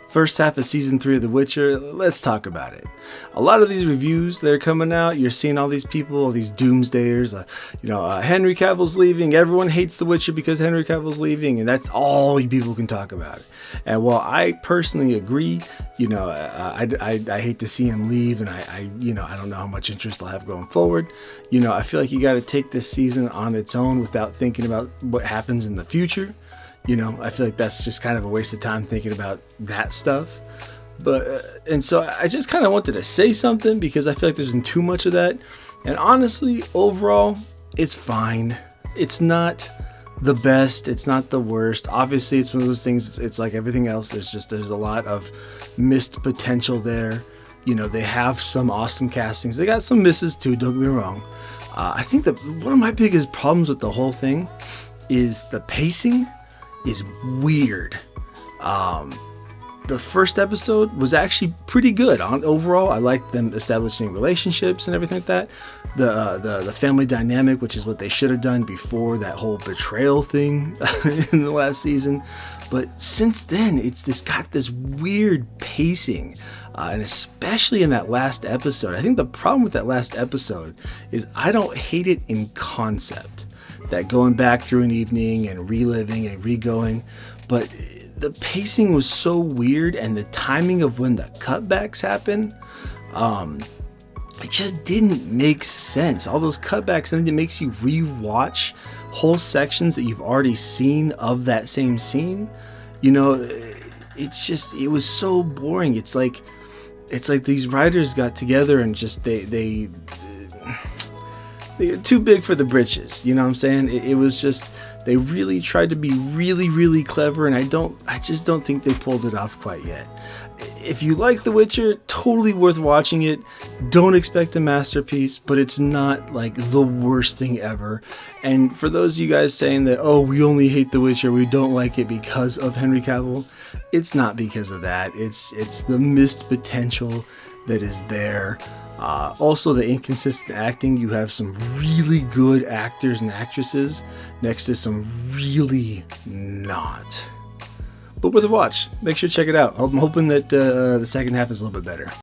First half of season 3 of The Witcher, let's talk about it. A lot of these reviews that are coming out, you're seeing all these people, all these doomsdayers, Henry Cavill's leaving, everyone hates The Witcher because Henry Cavill's leaving, and that's all you people can talk about. And while I personally agree, I hate to see him leave, and I don't know how much interest I'll have going forward. I feel like you got to take this season on its own without thinking about what happens in the future. I feel like that's just kind of a waste of time thinking about that stuff. And so I just kind of wanted to say something because I feel like there's been too much of that. And honestly, overall, it's fine. It's not the best. It's not the worst. Obviously, it's one of those things. It's like everything else. There's a lot of missed potential there. They have some awesome castings. They got some misses too. Don't get me wrong. I think that one of my biggest problems with the whole thing is the pacing is weird. The first episode was actually pretty good. Overall, I liked them establishing relationships and everything like that. The family dynamic, which is what they should have done before that whole betrayal thing in the last season. But since then, it's got this weird pacing, and especially in that last episode. I think the problem with that last episode is I don't hate it in concept, that going back through an evening and reliving and re-going, but the pacing was so weird, and the timing of when the cutbacks happen, it just didn't make sense. All those cutbacks, and then it makes you re-watch whole sections that you've already seen of that same scene. It was so boring. It's like these writers got together and just they're too big for the britches. You know what I'm saying? It was just, they really tried to be really, really clever, and I just don't think they pulled it off quite yet. If you like The Witcher, totally worth watching it. Don't expect a masterpiece, but it's not like the worst thing ever. And for those of you guys saying that, oh, we only hate The Witcher, we don't like it because of Henry Cavill, it's not because of that. It's the missed potential that is there. Also, the inconsistent acting. You have some really good actors and actresses next to some really not. But worth a watch. Make sure to check it out. I'm hoping that the second half is a little bit better.